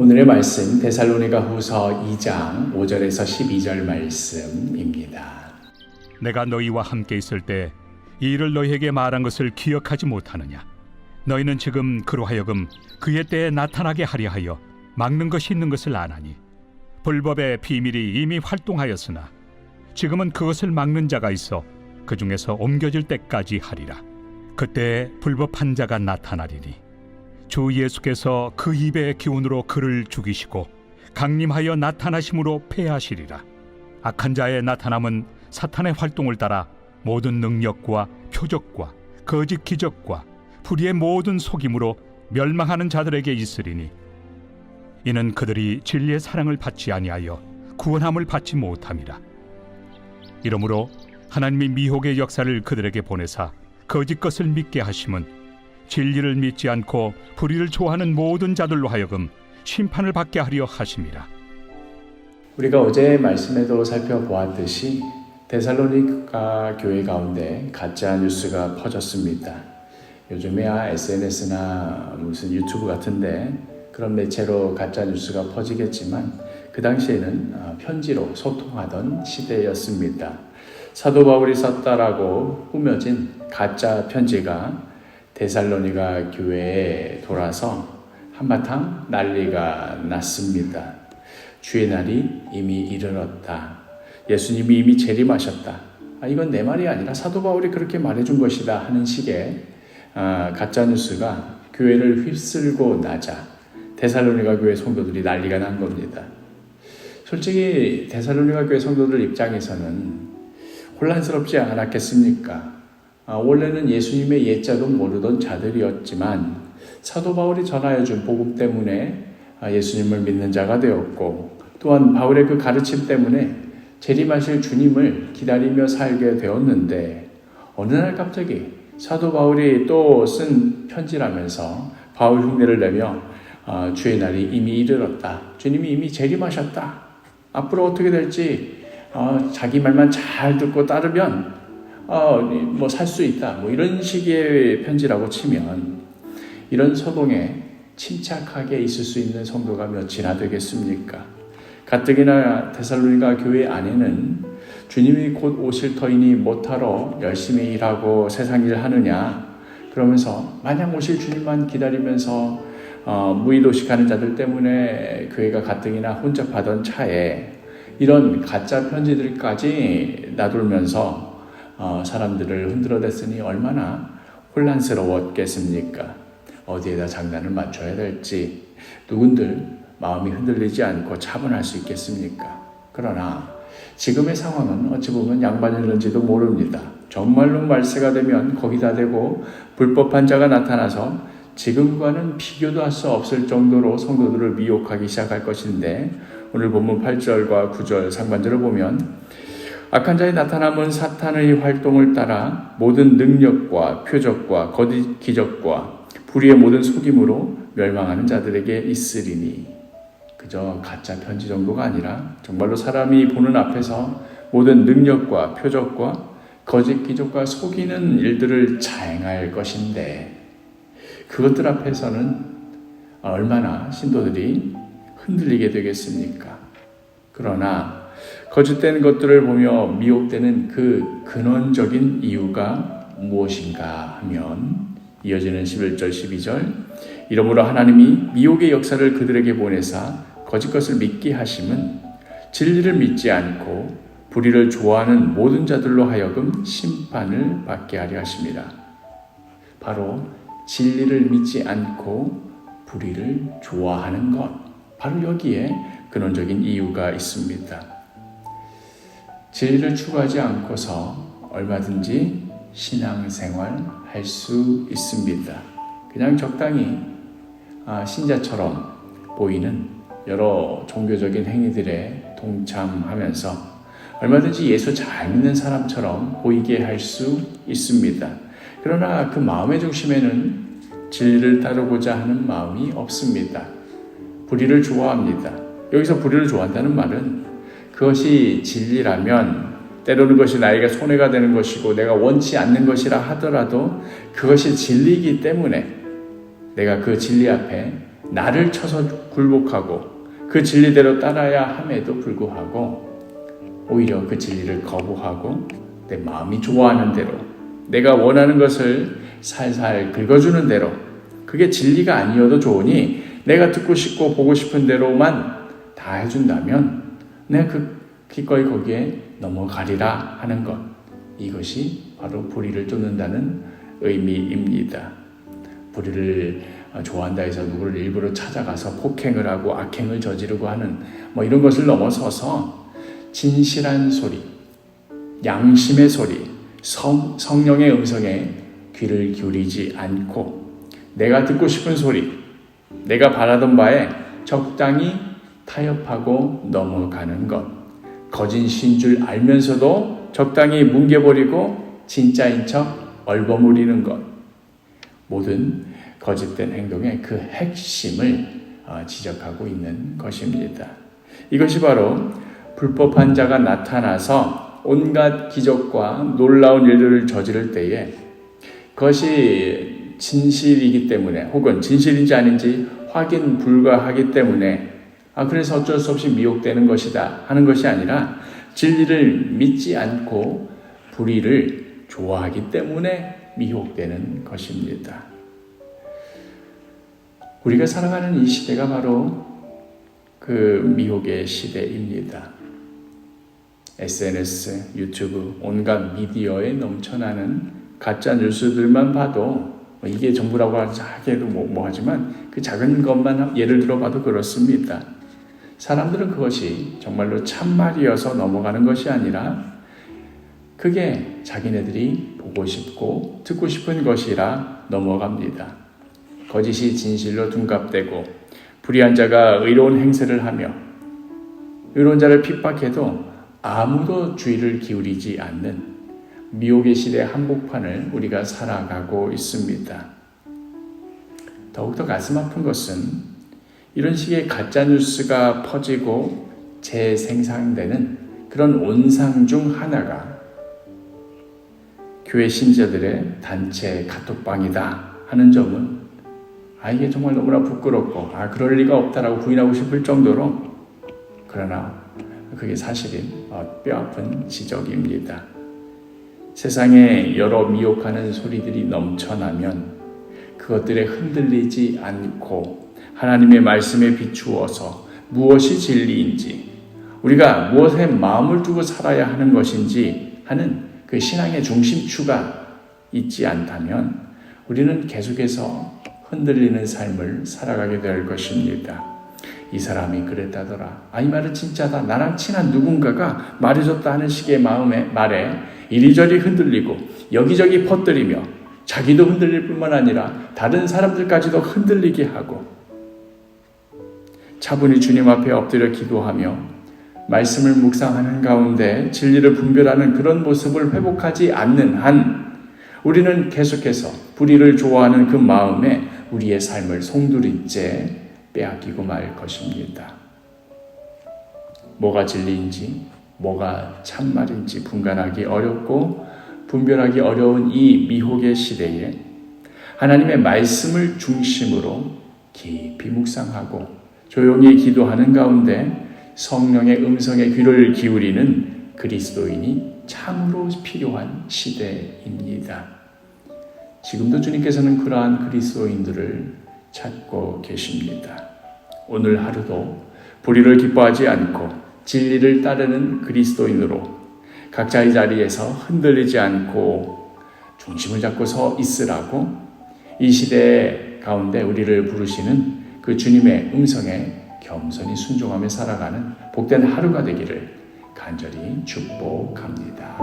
오늘의 말씀 데살로니가후서 2장 5절에서 12절 말씀입니다. 내가 너희와 함께 있을 때 이 일을 너희에게 말한 것을 기억하지 못하느냐? 너희는 지금 그로 하여금 그의 때에 나타나게 하려 하여 막는 것이 있는 것을 아나니 불법의 비밀이 이미 활동하였으나 지금은 그것을 막는 자가 있어 그 중에서 옮겨질 때까지 하리라. 그때 불법한 자가 나타나리니 주 예수께서 그 입의 기운으로 그를 죽이시고 강림하여 나타나심으로 패하시리라. 악한 자의 나타남은 사탄의 활동을 따라 모든 능력과 표적과 거짓 기적과 불의의 모든 속임으로 멸망하는 자들에게 있으리니 이는 그들이 진리의 사랑을 받지 아니하여 구원함을 받지 못함이라. 이러므로 하나님이 미혹의 역사를 그들에게 보내사 거짓 것을 믿게 하심은 진리를 믿지 않고 불의를 좋아하는 모든 자들로 하여금 심판을 받게 하려 하심이라. 우리가 어제 말씀에도 살펴보았듯이 데살로니가 교회 가운데 가짜 뉴스가 퍼졌습니다. 요즘에야 SNS나 무슨 유튜브 같은데 그런 매체로 가짜 뉴스가 퍼지겠지만 그 당시에는 편지로 소통하던 시대였습니다. 사도 바울이 썼다라고 꾸며진 가짜 편지가 데살로니가 교회에 돌아서 한바탕 난리가 났습니다. 주의 날이 이미 이르렀다. 예수님이 이미 재림하셨다. 이건 내 말이 아니라 사도 바울이 그렇게 말해준 것이다 하는 식의 가짜뉴스가 교회를 휩쓸고 나자 데살로니가 교회 성도들이 난리가 난 겁니다. 솔직히 데살로니가 교회 성도들 입장에서는 혼란스럽지 않았겠습니까? 원래는 예수님의 예자도 모르던 자들이었지만 사도 바울이 전하여준 복음 때문에 예수님을 믿는 자가 되었고 또한 바울의 그 가르침 때문에 재림하실 주님을 기다리며 살게 되었는데 어느 날 갑자기 사도 바울이 또 쓴 편지라면서 바울 흉내를 내며 주의 날이 이미 이르렀다. 주님이 이미 재림하셨다. 앞으로 어떻게 될지 자기 말만 잘 듣고 따르면 뭐 살 수 있다. 뭐 이런 식의 편지라고 치면 이런 소동에 침착하게 있을 수 있는 성도가 몇이나 되겠습니까? 가뜩이나 데살로니가 교회 안에는 주님이 곧 오실 터이니 못하러 열심히 일하고 세상 일 하느냐 그러면서 마냥 오실 주님만 기다리면서 무의도식하는 자들 때문에 교회가 가뜩이나 혼잡하던 차에 이런 가짜 편지들까지 놔돌면서 사람들을 흔들어댔으니 얼마나 혼란스러웠겠습니까? 어디에다 장난을 맞춰야 될지 누군들 마음이 흔들리지 않고 차분할 수 있겠습니까? 그러나 지금의 상황은 어찌 보면 양반일런지도 모릅니다. 정말로 말세가 되면 거기다 대고 불법한 자가 나타나서 지금과는 비교도 할 수 없을 정도로 성도들을 미혹하기 시작할 것인데 오늘 본문 8절과 9절 상반절을 보면 악한 자의 나타남은 사탄의 활동을 따라 모든 능력과 표적과 거짓 기적과 불의의 모든 속임으로 멸망하는 자들에게 있으리니 그저 가짜 편지 정도가 아니라 정말로 사람이 보는 앞에서 모든 능력과 표적과 거짓 기적과 속이는 일들을 자행할 것인데 그것들 앞에서는 얼마나 신도들이 흔들리게 되겠습니까? 그러나 거짓된 것들을 보며 미혹되는 그 근원적인 이유가 무엇인가 하면 이어지는 11절 12절 이러므로 하나님이 미혹의 역사를 그들에게 보내사 거짓 것을 믿게 하심은 진리를 믿지 않고 불의를 좋아하는 모든 자들로 하여금 심판을 받게 하려 하심이라. 바로 진리를 믿지 않고 불의를 좋아하는 것, 바로 여기에 근원적인 이유가 있습니다. 진리를 추구하지 않고서 얼마든지 신앙생활 할 수 있습니다. 그냥 적당히 신자처럼 보이는 여러 종교적인 행위들에 동참하면서 얼마든지 예수 잘 믿는 사람처럼 보이게 할 수 있습니다. 그러나 그 마음의 중심에는 진리를 따르고자 하는 마음이 없습니다. 불의를 좋아합니다. 여기서 불의를 좋아한다는 말은 그것이 진리라면 때로는 그것이 나에게 손해가 되는 것이고 내가 원치 않는 것이라 하더라도 그것이 진리이기 때문에 내가 그 진리 앞에 나를 쳐서 굴복하고 그 진리대로 따라야 함에도 불구하고 오히려 그 진리를 거부하고 내 마음이 좋아하는 대로 내가 원하는 것을 살살 긁어주는 대로 그게 진리가 아니어도 좋으니 내가 듣고 싶고 보고 싶은 대로만 다 해준다면 내가 기꺼이 거기에 넘어가리라 하는 것, 이것이 바로 불의를 쫓는다는 의미입니다. 불의를 좋아한다 해서 누구를 일부러 찾아가서 폭행을 하고 악행을 저지르고 하는 이런 것을 넘어서서 진실한 소리, 양심의 소리, 성령의 음성에 귀를 기울이지 않고 내가 듣고 싶은 소리, 내가 바라던 바에 적당히 타협하고 넘어가는 것, 거짓인 줄 알면서도 적당히 뭉개버리고 진짜인 척 얼버무리는 것, 모든 거짓된 행동의 그 핵심을 지적하고 있는 것입니다. 이것이 바로 불법한 자가 나타나서 온갖 기적과 놀라운 일들을 저지를 때에 그것이 진실이기 때문에 혹은 진실인지 아닌지 확인 불가하기 때문에 그래서 어쩔 수 없이 미혹되는 것이다 하는 것이 아니라 진리를 믿지 않고 불의를 좋아하기 때문에 미혹되는 것입니다. 우리가 살아가는 이 시대가 바로 그 미혹의 시대입니다. SNS, 유튜브, 온갖 미디어에 넘쳐나는 가짜 뉴스들만 봐도 이게 전부라고 하기에도 뭐하지만 그 작은 것만 예를 들어봐도 그렇습니다. 사람들은 그것이 정말로 참말이어서 넘어가는 것이 아니라 그게 자기네들이 보고 싶고 듣고 싶은 것이라 넘어갑니다. 거짓이 진실로 둔갑되고 불의한 자가 의로운 행세를 하며 의로운 자를 핍박해도 아무도 주의를 기울이지 않는 미혹의 시대 한복판을 우리가 살아가고 있습니다. 더욱더 가슴 아픈 것은 이런 식의 가짜뉴스가 퍼지고 재생산되는 그런 온상 중 하나가 교회 신자들의 단체 카톡방이다 하는 점은 이게 정말 너무나 부끄럽고 그럴 리가 없다라고 부인하고 싶을 정도로, 그러나 그게 사실인 뼈아픈 지적입니다. 세상에 여러 미혹하는 소리들이 넘쳐나면 그것들에 흔들리지 않고 하나님의 말씀에 비추어서 무엇이 진리인지, 우리가 무엇에 마음을 두고 살아야 하는 것인지 하는 그 신앙의 중심추가 있지 않다면 우리는 계속해서 흔들리는 삶을 살아가게 될 것입니다. 이 사람이 그랬다더라. 이 말은 진짜다. 나랑 친한 누군가가 말해줬다 하는 식의 말에 이리저리 흔들리고 여기저기 퍼뜨리며 자기도 흔들릴 뿐만 아니라 다른 사람들까지도 흔들리게 하고 차분히 주님 앞에 엎드려 기도하며 말씀을 묵상하는 가운데 진리를 분별하는 그런 모습을 회복하지 않는 한 우리는 계속해서 불의를 좋아하는 그 마음에 우리의 삶을 송두리째 빼앗기고 말 것입니다. 뭐가 진리인지 뭐가 참말인지 분간하기 어렵고 분별하기 어려운 이 미혹의 시대에 하나님의 말씀을 중심으로 깊이 묵상하고 조용히 기도하는 가운데 성령의 음성에 귀를 기울이는 그리스도인이 참으로 필요한 시대입니다. 지금도 주님께서는 그러한 그리스도인들을 찾고 계십니다. 오늘 하루도 불의를 기뻐하지 않고 진리를 따르는 그리스도인으로 각자의 자리에서 흔들리지 않고 중심을 잡고 서 있으라고 이 시대 가운데 우리를 부르시는 그 주님의 음성에 겸손히 순종하며 살아가는 복된 하루가 되기를 간절히 축복합니다.